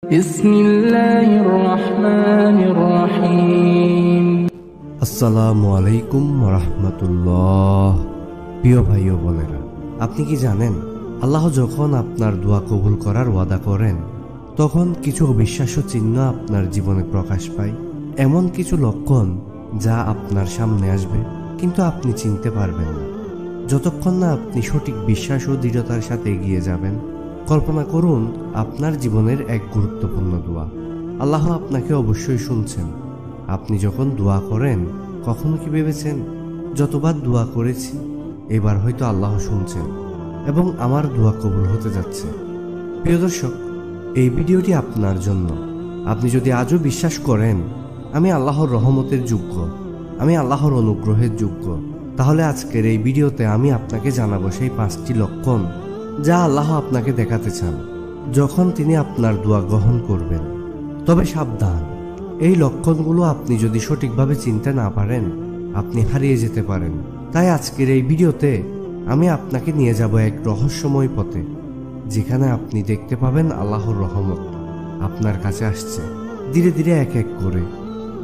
বিসমিল্লাহির রহমানির রহিম। আসসালামু আলাইকুম ওয়া রাহমাতুল্লাহ। প্রিয় ভাই ও বোনেরা, আপনি কি জানেন আল্লাহ যখন আপনার দোয়া কবুল করার ওয়াদা করেন তখন কিছু অবিশ্বাস্য চিহ্ন আপনার জীবনে প্রকাশ পায়। এমন কিছু লক্ষণ যা আপনার সামনে আসবে কিন্তু আপনি চিনতে পারবেন না যতক্ষণ না আপনি সঠিক বিশ্বাস ও দৃঢ়তার সাথে এগিয়ে যাবেন। কল্পনা করুন আপনার জীবনের এক গুরুত্বপূর্ণ দোয়া। আল্লাহ আপনাকে অবশ্যই শুনছেন। আপনি যখন দোয়া করেন কখনো কি ভেবেছেন যতবার দোয়া করেছি এবার হয়তো আল্লাহ শুনছেন এবং আমার দোয়া কবুল হতে যাচ্ছে? প্রিয় দর্শক, এই ভিডিওটি আপনার জন্য। আপনি যদি আজও বিশ্বাস করেন আমি আল্লাহর রহমতের যোগ্য, আমি আল্লাহর অনুগ্রহের যোগ্য, তাহলে আজকের এই ভিডিওতে আমি আপনাকে জানাবো সেই 5টি লক্ষণ যা আল্লাহ আপনাকে দেখাতে চান যখন তিনি আপনার দোয়া গ্রহণ করবেন। তবে সাবধান, এই লক্ষণগুলো আপনি যদি সঠিকভাবে চিনতে না পারেন আপনি হারিয়ে যেতে পারেন। তাই আজকের এই ভিডিওতে আমি আপনাকে নিয়ে যাব এক রহস্যময় পথে, যেখানে আপনি দেখতে পাবেন আল্লাহর রহমত আপনার কাছে আসছে ধীরে ধীরে এক এক করে।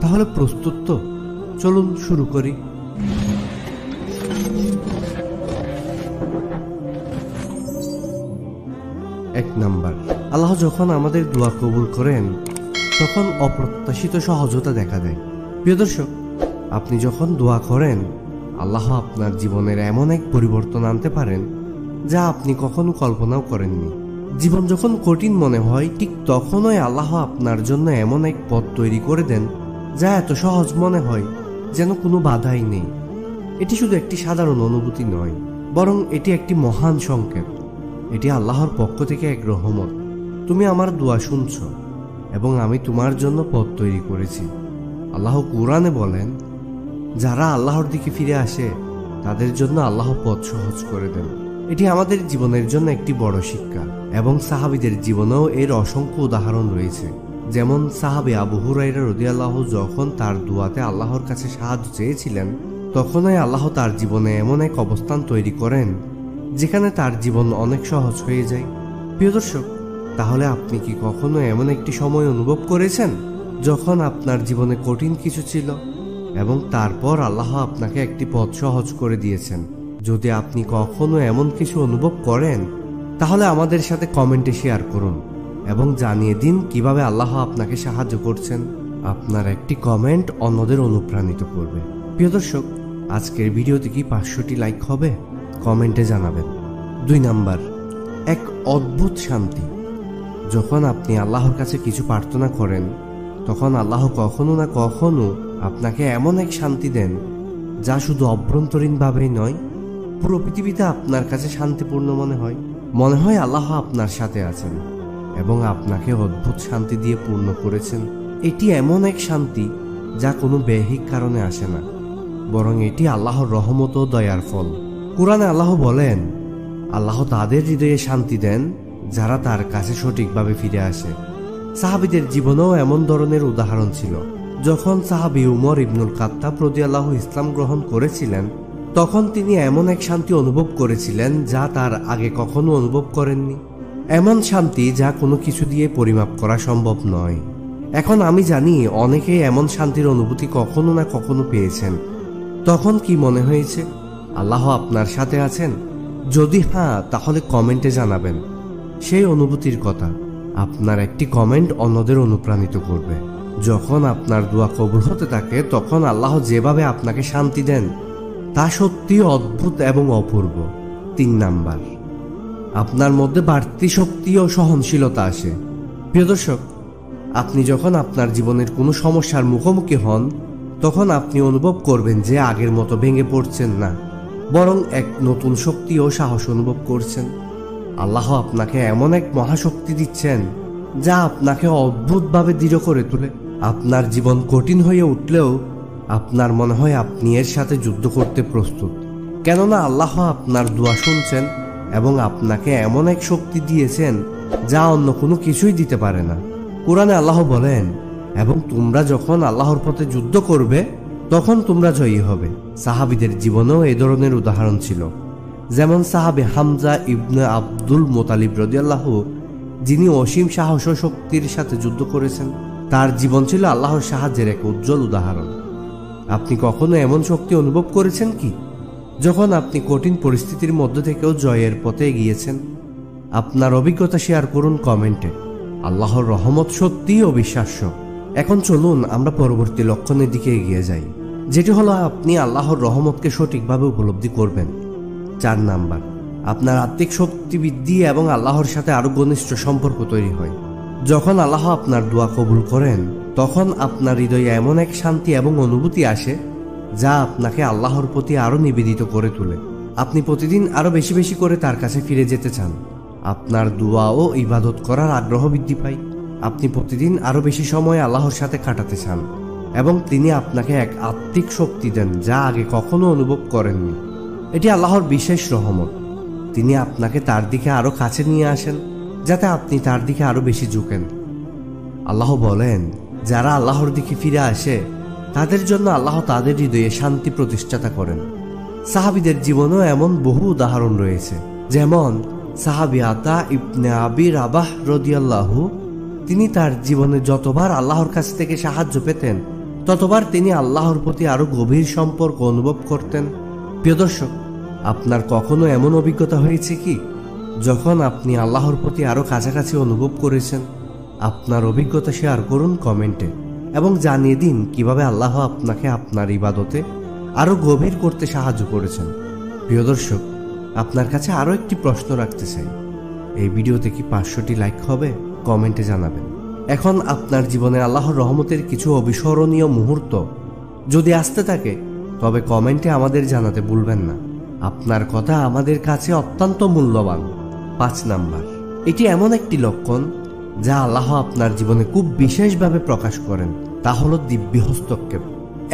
তাহলে প্রস্তুত তো? চলুন শুরু করি। 1 নাম্বার, আল্লাহ যখন আমাদের দোয়া কবুল করেন তখন অপ্রত্যাশিত সহজতা দেখা দেয়। প্রিয় দর্শক, আপনি যখন দোয়া করেন আল্লাহ আপনার জীবনের এমন এক পরিবর্তন আনতে পারেন যা আপনি কখনো কল্পনাও করেননি। জীবন যখন কঠিন মনে হয় ঠিক তখনই আল্লাহ আপনার জন্য এমন এক পথ তৈরি করে দেন যা এত সহজ মনে হয় যেন কোনো বাধাই নেই। এটি শুধু একটি সাধারণ অনুভূতি নয়, বরং এটি একটি মহান সংকেত। এটি আল্লাহর পক্ষ থেকে এক রহমত। তুমি আমার দোয়া শুনছ এবং আমি তোমার জন্য পথ তৈরি করেছি। আল্লাহ কুরআনে বলেন, যারা আল্লাহর দিকে ফিরে আসে তাদের জন্য আল্লাহ পথ সহজ করে দেন। এটি আমাদের জীবনের জন্য একটি বড় শিক্ষা এবং সাহাবীদের জীবনেও এর অসংখ্য উদাহরণ রয়েছে। যেমন সাহাবী আবু হুরায়রা রাদিয়াল্লাহু যখন তার দোয়াতে আল্লাহর কাছে সাহায্য চেয়েছিলেন তখনই আল্লাহ তার জীবনে এমন এক অবস্থান তৈরি করেন যেখানে তার জীবন অনেক সহজ হয়ে যায়। প্রিয় দর্শক, তাহলে আপনি কি কখনো এমন একটি সময় অনুভব করেছেন যখন আপনার জীবনে কঠিন কিছু ছিল এবং তারপর আল্লাহ আপনাকে একটি পথ সহজ করে দিয়েছেন? যদি আপনি কখনো এমন কিছু অনুভব করেন তাহলে আমাদের সাথে কমেন্টে শেয়ার করুন এবং জানিয়ে দিন কিভাবে আল্লাহ আপনাকে সাহায্য করছেন। আপনার একটি কমেন্ট অন্যদের অনুপ্রাণিত করবে। প্রিয় দর্শক, আজকের ভিডিওতে কি 500টি লাইক হবে? কমেন্টে জানাবেন। 2 নাম্বার, এক অদ্ভুত শান্তি। যখন আপনি আল্লাহর কাছে কিছু প্রার্থনা করেন তখন আল্লাহ কখনো না কখনো আপনাকে এমন এক শান্তি দেন যা শুধু অভ্যন্তরীণভাবেই নয়, পুরো পৃথিবীতে আপনার কাছে শান্তিপূর্ণ মনে হয় আল্লাহ আপনার সাথে আছেন এবং আপনাকে অদ্ভুত শান্তি দিয়ে পূর্ণ করেছেন। এটি এমন এক শান্তি যা কোনো বাহ্যিক কারণে আসে না, বরং এটি আল্লাহর রহমত ও দয়ার ফল। কুরআনে আল্লাহ বলেন, আল্লাহ তাদের হৃদয়ে শান্তি দেন যারা তার কাছে সঠিকভাবে ফিরে আসে। সাহাবীদের জীবনেও এমন ধরনের উদাহরণ ছিল। যখন সাহাবী উমর ইবনুল খাত্তাব রাদিয়াল্লাহু ইসলাম গ্রহণ করেছিলেন তখন তিনি এমন এক শান্তি অনুভব করেছিলেন যা তার আগে কখনো অনুভব করেননি। এমন শান্তি যা কোনো কিছু দিয়ে পরিমাপ করা সম্ভব নয়। এখন আমি জানি অনেকেই এমন শান্তির অনুভূতি কখনো না কখনো পেয়েছেন। তখন কি মনে হয়েছে আল্লাহ আপনার সাথে আছেন? যদি হ্যাঁ, তাহলে কমেন্টে জানাবেন সেই অনুভূতির কথা। আপনার একটি কমেন্ট অন্যদের অনুপ্রাণিত করবে। যখন আপনার দোয়া কবুল হতে থাকে তখন আল্লাহ যেভাবে আপনাকে শান্তি দেন তা সত্যি অদ্ভুত এবং অপূর্ব। 3 নাম্বার, আপনার মধ্যে বাড়তি শক্তি ও সহনশীলতা আসে। প্রিয় দর্শক, আপনি যখন আপনার জীবনের কোনো সমস্যার মুখোমুখি হন তখন আপনি অনুভব করবেন যে আগের মতো ভেঙে পড়ছেন না, বরং এক নতুন শক্তি ও সাহস অনুভব করছেন। আল্লাহ আপনাকে এমন এক মহাশক্তি দিচ্ছেন যা আপনাকে অদ্ভুতভাবে দৃঢ় করে তোলে। আপনার জীবন কঠিন হয়ে উঠলেও আপনার মনে হয় আপনি এর সাথে যুদ্ধ করতে প্রস্তুত, কেননা আল্লাহ আপনার দোয়া শুনছেন এবং আপনাকে এমন এক শক্তি দিয়েছেন যা অন্য কোনো কিছুই দিতে পারে না। কুরআনে আল্লাহ বলেন, এবং তোমরা যখন আল্লাহর পথে যুদ্ধ করবে তখন তোমরা জয়ী হবে। সাহাবীদের জীবনেও এই ধরনের উদাহরণ ছিল। যেমন সাহাবে হামজা ইবনে আব্দুল মোতালিব রাদিয়াল্লাহু যিনি অসীম সাহস ও শক্তির সাথে যুদ্ধ করেছেন। তার জীবন ছিল আল্লাহর সাহায্যের এক উজ্জ্বল উদাহরণ। আপনি কখনো এমন শক্তি অনুভব করেছেন কি, যখন আপনি কঠিন পরিস্থিতির মধ্য থেকেও জয়ের পথে এগিয়েছেন? আপনার অভিজ্ঞতা শেয়ার করুন কমেন্টে। আল্লাহর রহমত সত্যিই অবিশ্বাস্য। এখন চলুন আমরা পরবর্তী লক্ষণের দিকে এগিয়ে যাই, যেটি হলো আপনি আল্লাহর রহমতকে সঠিকভাবে উপলব্ধি করবেন। 4 নাম্বার, আপনার আত্মিক শক্তি বৃদ্ধি এবং আল্লাহর সাথে আরো ঘনিষ্ঠ সম্পর্ক তৈরি হয়। যখন আল্লাহ আপনার দোয়া কবুল করেন, তখন আপনার হৃদয়ে এমন এক শান্তি এবং অনুভূতি আসে যা আপনাকে আল্লাহর প্রতি আরো নিবেদিত করে তোলে। আপনি প্রতিদিন আরো বেশি বেশি করে তার কাছে ফিরে যেতে চান। আপনার দোয়া ও ইবাদত করার আগ্রহ বৃদ্ধি পায়। আপনি প্রতিদিন আরো বেশি সময় আল্লাহর সাথে কাটাতে চান এবং তিনি আপনাকে এক আত্মিক শক্তি দেন যা আগে কখনো অনুভব করেননি। এটি আল্লাহর বিশেষ রহমত। তিনি আপনাকে তার দিকে আরো কাছে নিয়ে আসেন যাতে আপনি তার দিকে আরো বেশি ঝুঁকেন। আল্লাহ বলেন, যারা আল্লাহর দিকে ফিরে আসে তাদের জন্য আল্লাহ তাদের হৃদয়ে শান্তি প্রতিষ্ঠাতা করেন। সাহাবীদের জীবনেও এমন বহু উদাহরণ রয়েছে। যেমন সাহাবী আতা ইবনে আবি রাবাহ রাদিয়াল্লাহু, তিনি তার জীবনে যতবার আল্লাহর কাছ থেকে সাহায্য পেতেন ততবার তিনি আল্লাহর প্রতি আরো গভীর সম্পর্ক অনুভব করতেন। প্রিয় দর্শক, আপনার কখনো এমন অভিজ্ঞতা হয়েছে কি যখন আপনি আল্লাহর প্রতি আরো কাছাকাছি অনুভব করেছেন? আপনার অভিজ্ঞতা শেয়ার করুন কমেন্টে এবং জানিয়ে দিন কিভাবে আল্লাহ আপনাকে আপনার ইবাদতে আরো গভীর করতে সাহায্য করেছেন। প্রিয় দর্শক, আপনার কাছে আরো একটি প্রশ্ন রাখতে চাই। এই ভিডিওতে কি 500টি লাইক হবে? কমেন্টে জানাবেন। এখন আপনার জীবনে আল্লাহর রহমতের কিছু অবিস্মরণীয় মুহূর্ত যদি আসতে থাকে, তবে কমেন্টে আমাদের জানাতে ভুলবেন না। আপনার কথা আমাদের কাছে অত্যন্ত মূল্যবান। 5 নাম্বার, এটি এমন একটি লক্ষণ যা আল্লাহ আপনার জীবনে খুব বিশেষভাবে প্রকাশ করেন। তা হলো দিব্য হস্তক্ষেপ,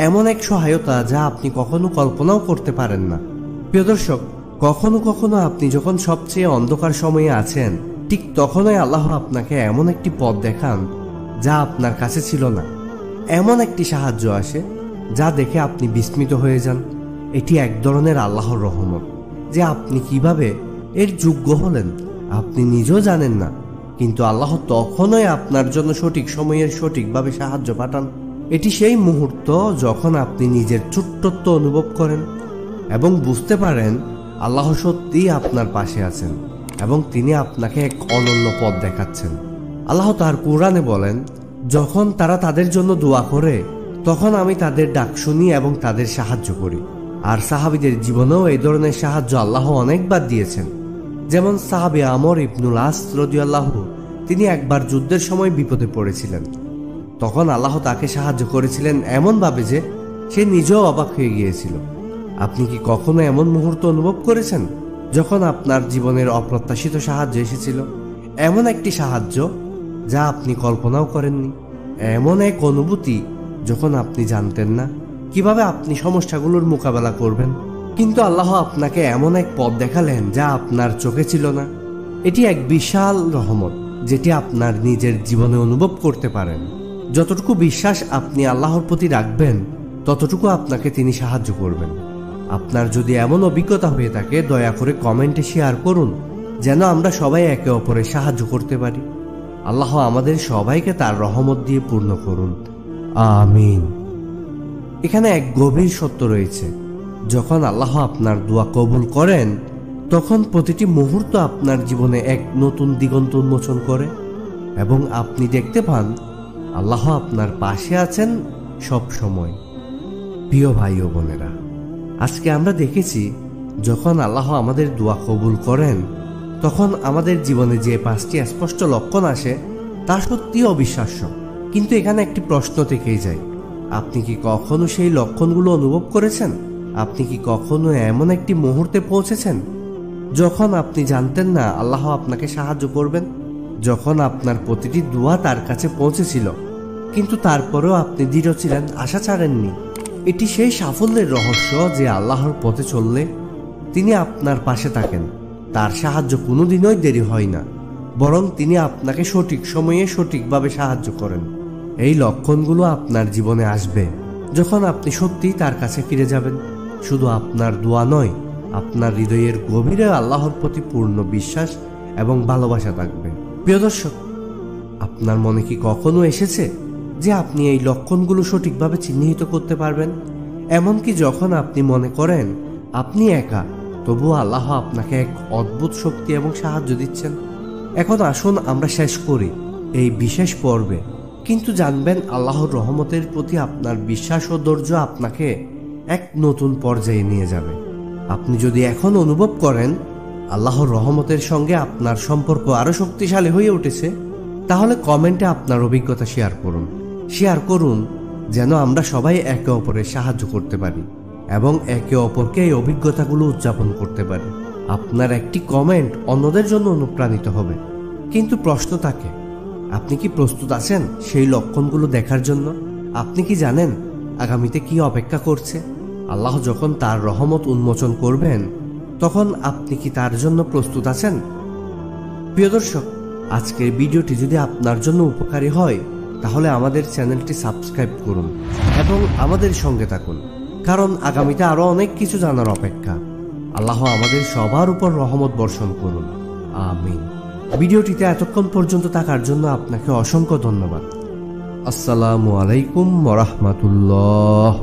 এমন এক সহায়তা যা আপনি কখনো কল্পনাও করতে পারেন না। প্রিয় দর্শক, কখনো কখনো আপনি যখন সবচেয়ে অন্ধকার সময়ে আছেন, ঠিক তখনই আল্লাহ আপনাকে এমন একটি পথ দেখান যা আপনার কাছে ছিল না। এমন একটি সাহায্য আসে যা দেখে আপনি বিস্মিত হয়ে যান। এটি এক ধরনের আল্লাহর রহমত যে আপনি কিভাবে এর যোগ্য হলেন আপনি নিজেও জানেন না, কিন্তু আল্লাহ তখনই আপনার জন্য সঠিক সময়ের সঠিকভাবে সাহায্য পাঠান। এটি সেই মুহূর্ত যখন আপনি নিজের ছোট্টত্ব অনুভব করেন এবং বুঝতে পারেন আল্লাহ সত্যিই আপনার পাশে আছেন এবং তিনি আপনাকে এক অনন্য পথ দেখাচ্ছেন। আল্লাহ তার কোরআনে বলেন, যখন তারা তাদের জন্য দোয়া করে তখন আমি তাদের ডাক শুনি এবং তাদের সাহায্য করি। আর সাহাবীদের জীবনেও এই ধরনের সাহায্য আল্লাহ অনেকবার দিয়েছেন। যেমন সাহাবী আমর ইবনুল আস রাদিয়াল্লাহু, তিনি একবার যুদ্ধের সময় বিপদে পড়েছিলেন। তখন আল্লাহ তাকে সাহায্য করেছিলেন এমনভাবে যে সে নিজেও অবাক হয়ে গিয়েছিল। আপনি কি কখনো এমন মুহূর্ত অনুভব করেছেন যখন আপনার জীবনের অপ্রত্যাশিত সাহায্য এসেছিল? এমন একটি সাহায্য যা আপনি কল্পনাও করেননি, এমন এক অনুভূতি যখন আপনি জানতেন না কিভাবে আপনি সমস্যাগুলোর মোকাবেলা করবেন, কিন্তু আল্লাহ আপনাকে এমন এক পথ দেখালেন যা আপনার চোখে ছিল না। এটি এক বিশাল রহমত যেটি আপনার নিজের জীবনে অনুভব করতে পারেন। যতটুকু বিশ্বাস আপনি আল্লাহর প্রতি রাখবেন ততটুকু আপনাকে তিনি সাহায্য করবেন। আপনার যদি এমন অভিজ্ঞতা হয়ে থাকে, দয়া করে কমেন্টে শেয়ার করুন যেন আমরা সবাই একে অপরের সাহায্য করতে পারি। আল্লাহ আমাদের সবাইকে তার রহমত দিয়ে পূর্ণ করুন, আমিন। এখানে এক গভীর সত্য রয়েছে, যখন আল্লাহ আপনার দোয়া কবুল করেন তখন প্রতিটি মুহূর্ত আপনার জীবনে এক নতুন দিগন্ত উন্মোচন করে এবং আপনি দেখতে পান আল্লাহ আপনার পাশে আছেন সব সময়। প্রিয় ভাই ও বোনেরা, আজকে আমরা দেখেছি যখন আল্লাহ আমাদের দোয়া কবুল করেন তখন আমাদের জীবনে যে 5টি স্পষ্ট লক্ষণ আসে তা সত্যি অবিশ্বাস্য। কিন্তু এখানে একটি প্রশ্ন থেকেই যায়, আপনি কি কখনো সেই লক্ষণগুলো অনুভব করেছেন? আপনি কি কখনো এমন একটি মুহূর্তে পৌঁছেছেন যখন আপনি জানতেন না আল্লাহ আপনাকে সাহায্য করবেন, যখন আপনার প্রতিটি দোয়া তার কাছে পৌঁছেছিল কিন্তু তারপরেও আপনি দৃঢ় ছিলেন, আশা ছাড়েননি? এটি সেই সাফল্যের রহস্য যে আল্লাহর পথে চললে তিনি আপনার পাশে থাকেন। তার সাহায্য কোনোদিনই দেরি হয় না, বরং তিনি আপনাকে সঠিক সময়ে সঠিকভাবে সাহায্য করেন। এই লক্ষণগুলো আপনার জীবনে আসবে যখন আপনি সত্যিই তার কাছে ফিরে যাবেন। শুধু আপনার দোয়া নয়, আপনার হৃদয়ের গভীরে আল্লাহর প্রতি পূর্ণ বিশ্বাস এবং ভালোবাসা থাকবে। প্রিয় দর্শক, আপনার মনে কি কখনো এসেছে যে আপনি এই লক্ষণগুলো সঠিকভাবে চিহ্নিত করতে পারবেন? এমনকি যখন আপনি মনে করেন আপনি একা, তবুও আল্লাহ আপনাকে এক অদ্ভুত শক্তি এবং সাহায্য দিচ্ছেন। এখন আসুন আমরা শেষ করি এই বিশেষ পর্বে, কিন্তু জানবেন আল্লাহর রহমতের প্রতি আপনার বিশ্বাস ও ধৈর্য আপনাকে এক নতুন পর্যায়ে নিয়ে যাবে। আপনি যদি এখন অনুভব করেন আল্লাহর রহমতের সঙ্গে আপনার সম্পর্ক আরো শক্তিশালী হয়ে উঠেছে, তাহলে কমেন্টে আপনার অভিজ্ঞতা শেয়ার করুন যেন আমরা সবাই একে অপরের সাহায্য করতে পারি এবং একে অপরকে এই অভিজ্ঞতাগুলো উদযাপন করতে পারি। আপনার একটি কমেন্ট অন্যদের জন্য অনুপ্রাণিত হবে। কিন্তু প্রশ্ন থাকে, আপনি কি প্রস্তুত আছেন সেই লক্ষণগুলো দেখার জন্য? আপনি কি জানেন আগামীতে কি অপেক্ষা করছে? আল্লাহ যখন তার রহমত উন্মোচন করবেন, তখন আপনি কি তার জন্য প্রস্তুত আছেন? প্রিয় দর্শক, আজকের ভিডিওটি যদি আপনার জন্য উপকারী হয়, তাহলে আমাদের চ্যানেলটি সাবস্ক্রাইব করুন এবং আমাদের সঙ্গে থাকুন, কারণ আগামীতে আরো অনেক কিছু জানার অপেক্ষা। আল্লাহ আমাদের সবার উপর রহমত বর্ষণ করুন, আমিন। ভিডিওটিতে এতক্ষণ পর্যন্ত থাকার জন্য আপনাকে অসংখ্য ধন্যবাদ। আসসালামু আলাইকুম ওয়া রাহমাতুল্লাহ।